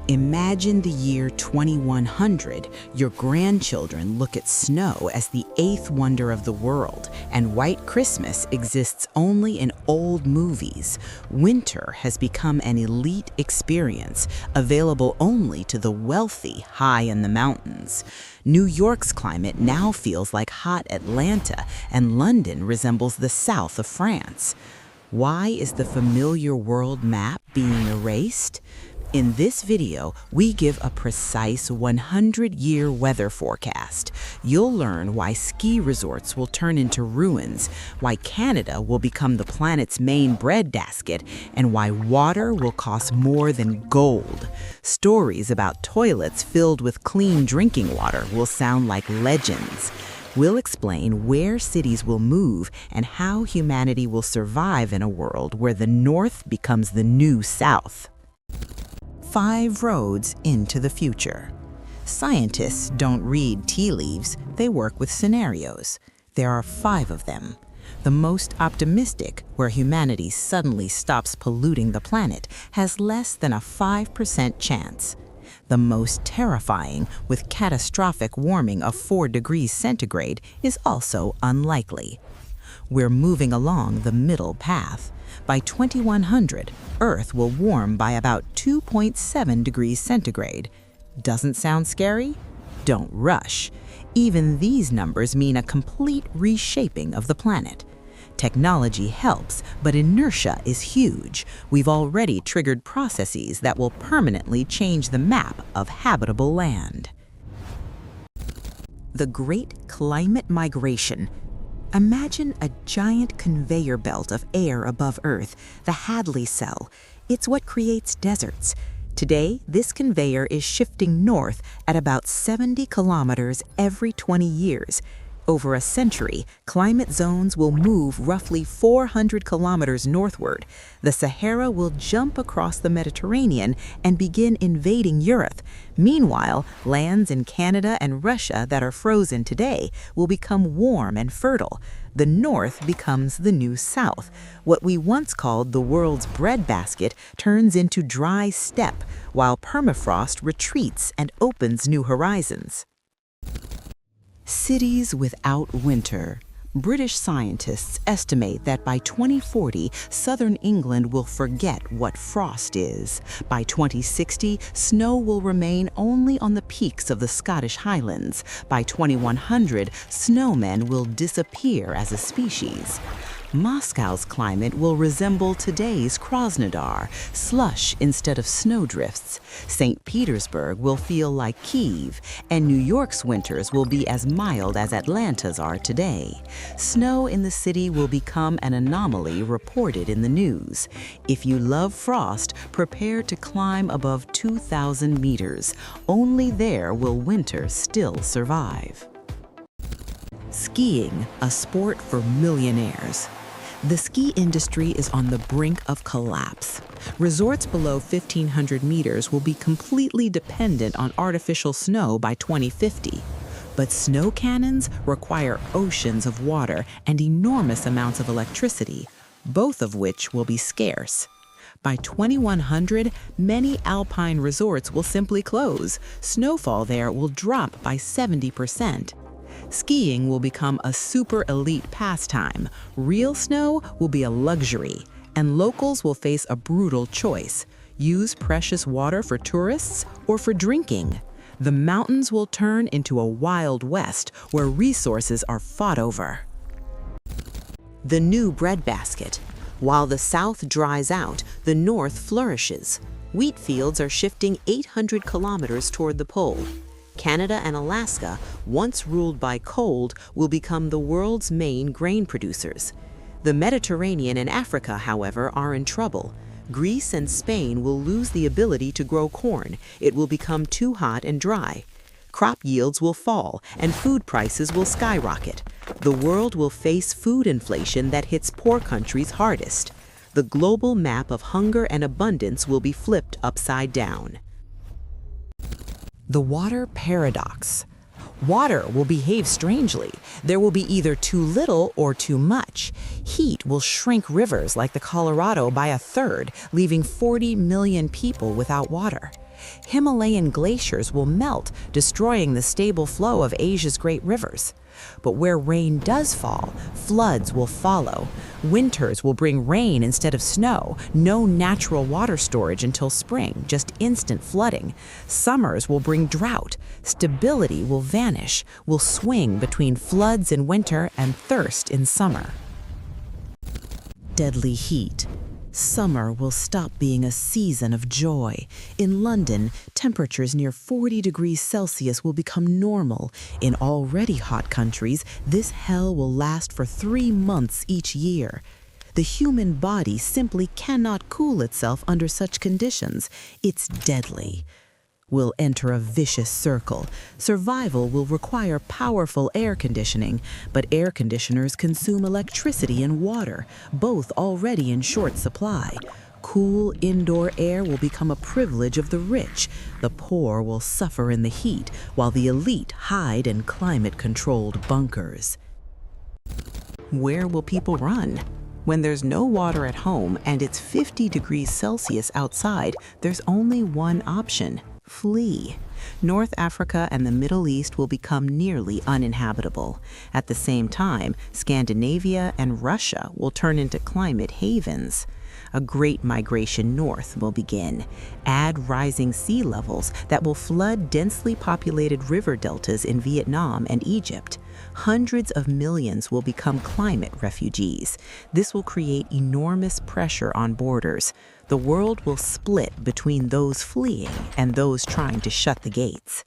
Imagine the year 2100. Your grandchildren look at snow as the eighth wonder of the world, and White Christmas exists only in old movies. Winter has become an elite experience, available only to the wealthy high in the mountains. New York's climate now feels like hot Atlanta, and London resembles the south of France. Why is the familiar world map being erased? In this video, we give a precise 100-year weather forecast. You'll learn why ski resorts will turn into ruins, why Canada will become the planet's main breadbasket, and why water will cost more than gold. Stories about toilets filled with clean drinking water will sound like legends. We'll explain where cities will move and how humanity will survive in a world where the North becomes the new South. 5 roads into the future. Scientists don't read tea leaves, they work with scenarios. There are 5 of them. The most optimistic, where humanity suddenly stops polluting the planet, has less than a 5% chance. The most terrifying, with catastrophic warming of 4 degrees centigrade, is also unlikely. We're moving along the middle path. By 2100, Earth will warm by about 2.7 degrees centigrade. Doesn't sound scary? Don't rush. Even these numbers mean a complete reshaping of the planet. Technology helps, but inertia is huge. We've already triggered processes that will permanently change the map of habitable land. The Great Climate Migration. Imagine a giant conveyor belt of air above Earth, the Hadley cell. It's what creates deserts. Today, this conveyor is shifting north at about 70 kilometers every 20 years. Over a century, climate zones will move roughly 400 kilometers northward. The Sahara will jump across the Mediterranean and begin invading Europe. Meanwhile, lands in Canada and Russia that are frozen today will become warm and fertile. The North becomes the new South. What we once called the world's breadbasket turns into dry steppe, while permafrost retreats and opens new horizons. Cities without winter. British scientists estimate that by 2040, southern England will forget what frost is. By 2060, snow will remain only on the peaks of the Scottish Highlands. By 2100, snowmen will disappear as a species. Moscow's climate will resemble today's Krasnodar, slush instead of snowdrifts. St. Petersburg will feel like Kyiv, and New York's winters will be as mild as Atlanta's are today. Snow in the city will become an anomaly reported in the news. If you love frost, prepare to climb above 2,000 meters. Only there will winter still survive. Skiing, a sport for millionaires. The ski industry is on the brink of collapse. Resorts below 1,500 meters will be completely dependent on artificial snow by 2050. But snow cannons require oceans of water and enormous amounts of electricity, both of which will be scarce. By 2100, many alpine resorts will simply close. Snowfall there will drop by 70%. Skiing will become a super elite pastime. Real snow will be a luxury, and locals will face a brutal choice: use precious water for tourists or for drinking. The mountains will turn into a Wild West where resources are fought over. The new breadbasket. While the South dries out, the North flourishes. Wheat fields are shifting 800 kilometers toward the pole. Canada and Alaska, once ruled by cold, will become the world's main grain producers. The Mediterranean and Africa, however, are in trouble. Greece and Spain will lose the ability to grow corn. It will become too hot and dry. Crop yields will fall, and food prices will skyrocket. The world will face food inflation that hits poor countries hardest. The global map of hunger and abundance will be flipped upside down. The water paradox. Water will behave strangely. There will be either too little or too much. Heat will shrink rivers like the Colorado by a third, leaving 40 million people without water. Himalayan glaciers will melt, destroying the stable flow of Asia's great rivers. But where rain does fall, floods will follow. Winters will bring rain instead of snow, no natural water storage until spring, just instant flooding. Summers will bring drought. Stability will vanish. We'll swing between floods in winter and thirst in summer. Deadly heat. Summer will stop being a season of joy. In London, temperatures near 40 degrees Celsius will become normal. In already hot countries, this hell will last for 3 months each year. The human body simply cannot cool itself under such conditions. It's deadly. We'll enter a vicious circle. Survival will require powerful air conditioning, but air conditioners consume electricity and water, both already in short supply. Cool indoor air will become a privilege of the rich. The poor will suffer in the heat, while the elite hide in climate-controlled bunkers. Where will people run? When there's no water at home and it's 50 degrees Celsius outside, there's only one option: flee. North Africa and the Middle East will become nearly uninhabitable. At the same time, Scandinavia and Russia will turn into climate havens. A great migration north will begin. Add rising sea levels that will flood densely populated river deltas in Vietnam and Egypt. Hundreds of millions will become climate refugees. This will create enormous pressure on borders. The world will split between those fleeing and those trying to shut the gates.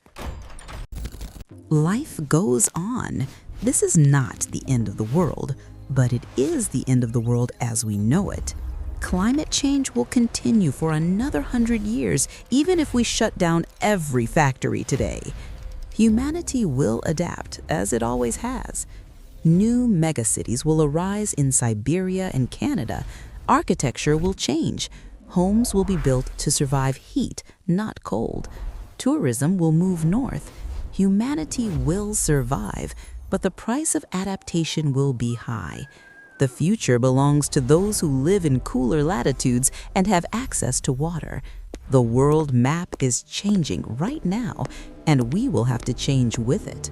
Life goes on. This is not the end of the world, but it is the end of the world as we know it. Climate change will continue for another 100 years, even if we shut down every factory today. Humanity will adapt, as it always has. New megacities will arise in Siberia and Canada. Architecture will change. Homes will be built to survive heat, not cold. Tourism will move north. Humanity will survive, but the price of adaptation will be high. The future belongs to those who live in cooler latitudes and have access to water. The world map is changing right now, and we will have to change with it.